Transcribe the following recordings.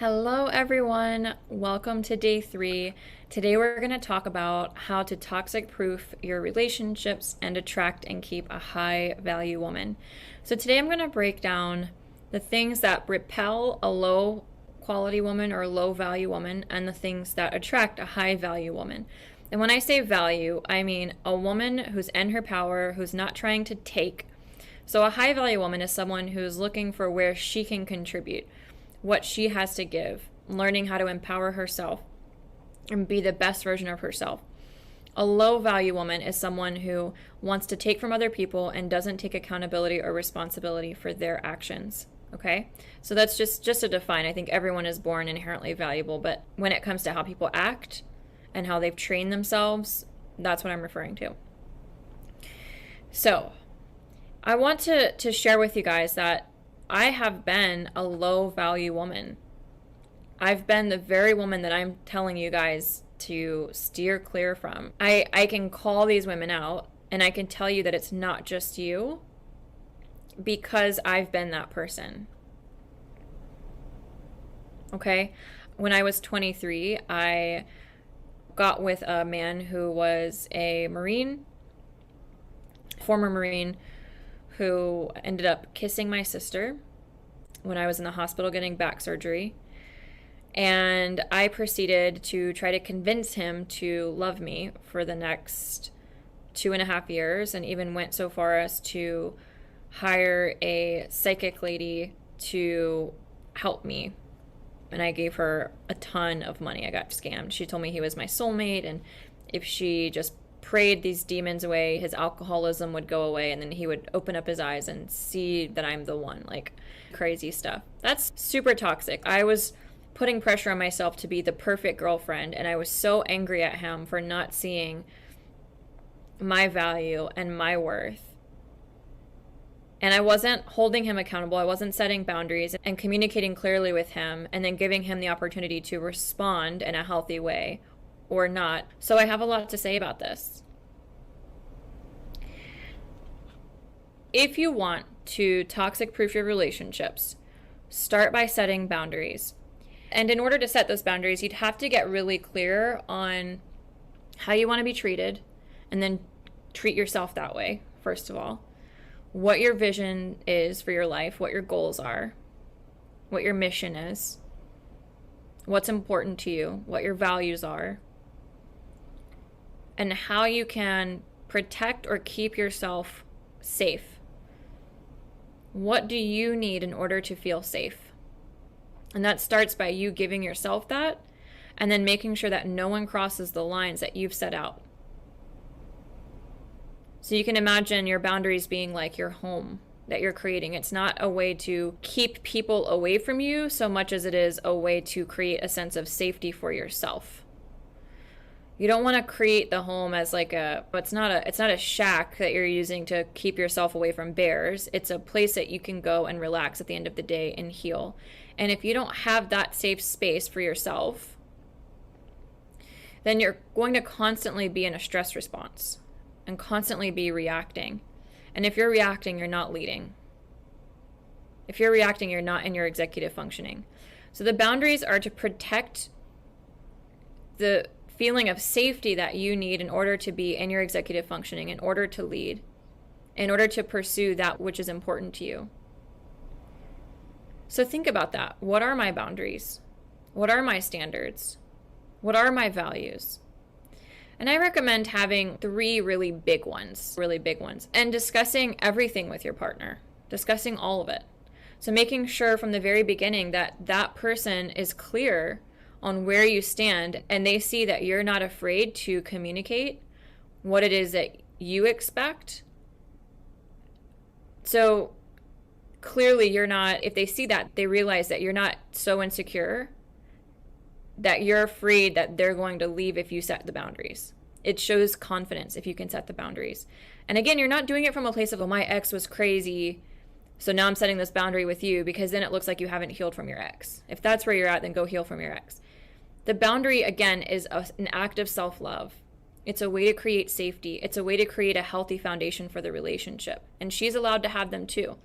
Hello, everyone. Welcome to day 3. Today, we're going to talk about how to toxic proof your relationships and attract and keep a high value woman. So, today, I'm going to break down the things that repel a low quality woman or low value woman and the things that attract a high value woman. And when I say value, I mean a woman who's in her power, who's not trying to take. So, a high value woman is someone who's looking for where she can contribute, what she has to give, learning how to empower herself and be the best version of herself. A low value woman is someone who wants to take from other people and doesn't take accountability or responsibility for their actions. Okay? So that's just to define. I think everyone is born inherently valuable, but when it comes to how people act and how they've trained themselves, that's what I'm referring to. So I want to share with you guys that I have been a low value woman. I've been the very woman that I'm telling you guys to steer clear from. I can call these women out and I can tell you that it's not just you because I've been that person. Okay? When I was 23, I got with a man who was a Marine, former Marine, who ended up kissing my sister when I was in the hospital getting back surgery. And I proceeded to try to convince him to love me for the next 2.5 years, and even went so far as to hire a psychic lady to help me. And I gave her a ton of money. I got scammed. She told me he was my soulmate, and if she just prayed these demons away, his alcoholism would go away, and then he would open up his eyes and see that I'm the one. Like, crazy stuff. That's super toxic. I was putting pressure on myself to be the perfect girlfriend, and I was so angry at him for not seeing my value and my worth. And I wasn't holding him accountable. I wasn't setting boundaries and communicating clearly with him, and then giving him the opportunity to respond in a healthy way or not. So I have a lot to say about this. If you want to toxic proof your relationships, start by setting boundaries. And in order to set those boundaries, you'd have to get really clear on how you want to be treated, and then treat yourself that way, first of all. What your vision is for your life, what your goals are, what your mission is, what's important to you, what your values are, and how you can protect or keep yourself safe. What do you need in order to feel safe? And that starts by you giving yourself that, and then making sure that no one crosses the lines that you've set out. So you can imagine your boundaries being like your home that you're creating. It's not a way to keep people away from you so much as it is a way to create a sense of safety for yourself. You don't want to create the home as like it's not a shack that you're using to keep yourself away from bears. It's a place that you can go and relax at the end of the day and heal. And if you don't have that safe space for yourself, then you're going to constantly be in a stress response and constantly be reacting. And if you're reacting, you're not leading. If you're reacting, you're not in your executive functioning. So the boundaries are to protect the feeling of safety that you need in order to be in your executive functioning, in order to lead, in order to pursue that which is important to you. So think about that. What are my boundaries? What are my standards? What are my values? And I recommend having 3 really big ones, and discussing everything with your partner, discussing all of it. So making sure from the very beginning that that person is clear on where you stand, and they see that you're not afraid to communicate what it is that you expect. So clearly you're not, if they see that, they realize that you're not so insecure that you're afraid that they're going to leave if you set the boundaries. It shows confidence if you can set the boundaries. And again, you're not doing it from a place of, oh, my ex was crazy, so now I'm setting this boundary with you, because then it looks like you haven't healed from your ex. If that's where you're at, then go heal from your ex. The boundary, again, is an act of self-love. It's a way to create safety. It's a way to create a healthy foundation for the relationship. And she's allowed to have them too.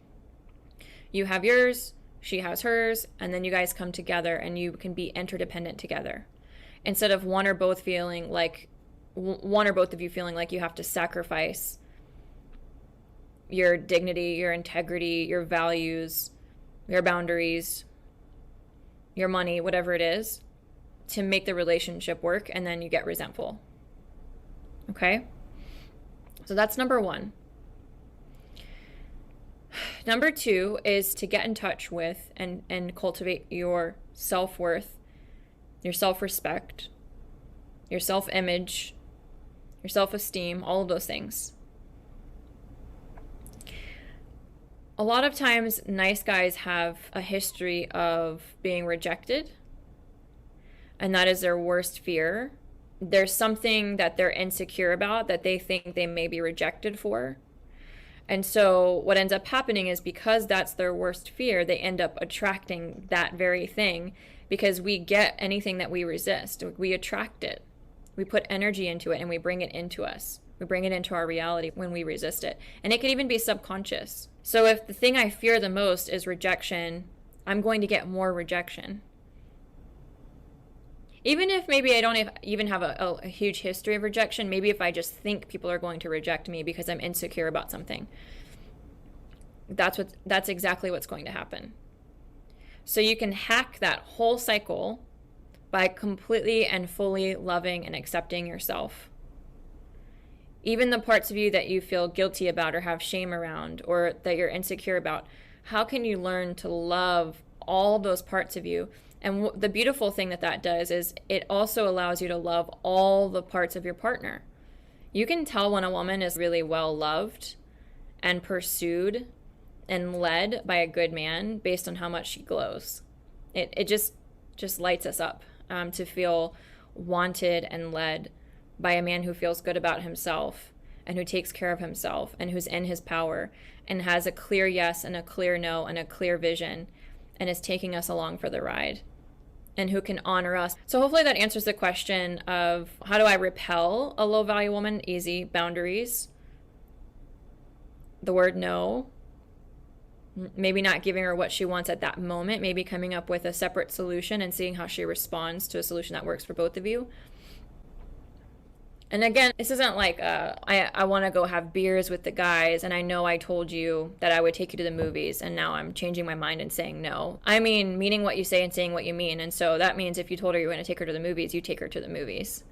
You have yours, she has hers, and then you guys come together and you can be interdependent together. Instead of one or both of you feeling like you have to sacrifice your dignity, your integrity, your values, your boundaries, your money, whatever it is, to make the relationship work, and then you get resentful. Okay? So that's number one. Number two is to get in touch with and cultivate your self-worth, your self-respect, your self-image, your self-esteem, all of those things. A lot of times, nice guys have a history of being rejected, and that is their worst fear. There's something that they're insecure about that they think they may be rejected for. And so what ends up happening is, because that's their worst fear, they end up attracting that very thing, because we get anything that we resist. We attract it. We put energy into it and we bring it into us. We bring it into our reality when we resist it. And it can even be subconscious. So if the thing I fear the most is rejection, I'm going to get more rejection. Even if maybe I don't even have a huge history of rejection, maybe if I just think people are going to reject me because I'm insecure about something, that's exactly what's going to happen. So you can hack that whole cycle by completely and fully loving and accepting yourself. Even the parts of you that you feel guilty about or have shame around or that you're insecure about, how can you learn to love all those parts of you? And the beautiful thing that does is it also allows you to love all the parts of your partner. You can tell when a woman is really well loved and pursued and led by a good man based on how much she glows. It just lights us up to feel wanted and led by a man who feels good about himself and who takes care of himself and who's in his power and has a clear yes and a clear no and a clear vision and is taking us along for the ride and who can honor us. So hopefully that answers the question of, how do I repel a low value woman? Easy. Boundaries. The word no. Maybe not giving her what she wants at that moment. Maybe coming up with a separate solution and seeing how she responds to a solution that works for both of you. And again, this isn't like I want to go have beers with the guys and I know I told you that I would take you to the movies and now I'm changing my mind and saying no. I mean, meaning what you say and saying what you mean. And so that means if you told her you were going to take her to the movies, you take her to the movies.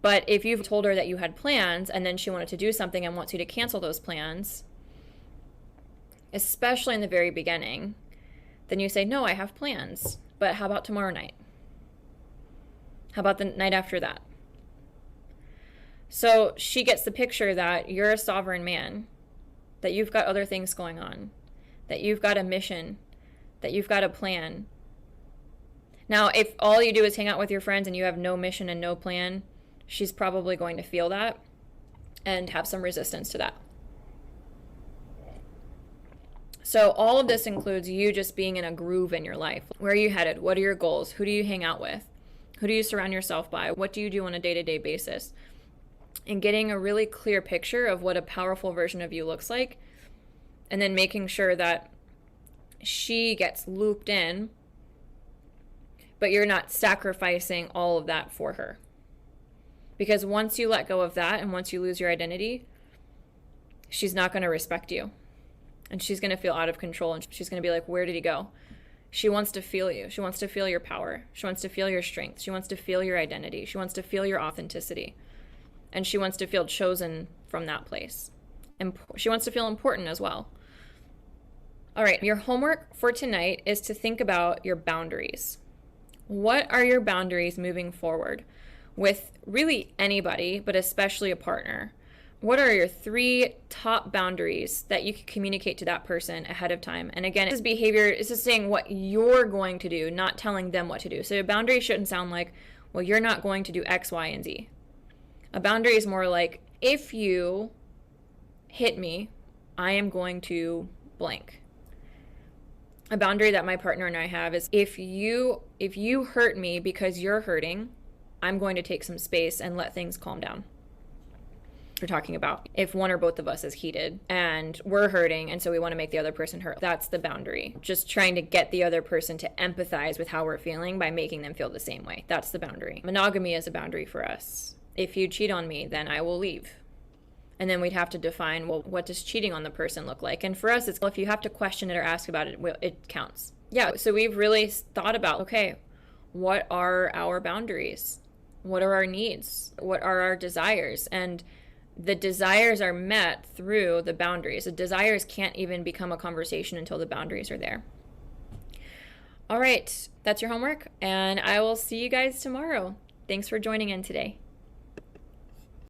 But if you've told her that you had plans and then she wanted to do something and wants you to cancel those plans, especially in the very beginning, then you say, no, I have plans, but how about tomorrow night? How about the night after that? So she gets the picture that you're a sovereign man, that you've got other things going on, that you've got a mission, that you've got a plan. Now, if all you do is hang out with your friends and you have no mission and no plan, she's probably going to feel that and have some resistance to that. So all of this includes you just being in a groove in your life. Where are you headed? What are your goals? Who do you hang out with? Who do you surround yourself by? What do you do on a day-to-day basis? And getting a really clear picture of what a powerful version of you looks like. And then making sure that she gets looped in, but you're not sacrificing all of that for her. Because once you let go of that and once you lose your identity, she's not going to respect you. And she's going to feel out of control and she's going to be like, where did he go? She wants to feel you. She wants to feel your power. She wants to feel your strength. She wants to feel your identity. She wants to feel your authenticity. And she wants to feel chosen from that place. And she wants to feel important as well. All right, your homework for tonight is to think about your boundaries. What are your boundaries moving forward with really anybody, but especially a partner? What are your 3 top boundaries that you can communicate to that person ahead of time? And again, this behavior is just saying what you're going to do, not telling them what to do. So a boundary shouldn't sound like, well, you're not going to do X, Y, and Z. A boundary is more like, if you hit me, I am going to blank. A boundary that my partner and I have is, if you hurt me because you're hurting, I'm going to take some space and let things calm down. we're talking about. If one or both of us is heated and we're hurting, and so we want to make the other person hurt, that's the boundary. Just trying to get the other person to empathize with how we're feeling by making them feel the same way. That's the boundary. Monogamy is a boundary for us. If you cheat on me, then I will leave. And then we'd have to define, well, what does cheating on the person look like? And for us, it's, well, if you have to question it or ask about it, it counts. Yeah, so we've really thought about, okay, what are our boundaries? What are our needs? What are our desires? And the desires are met through the boundaries. The desires can't even become a conversation until the boundaries are there. All right, that's your homework, and I will see you guys tomorrow. Thanks for joining in today.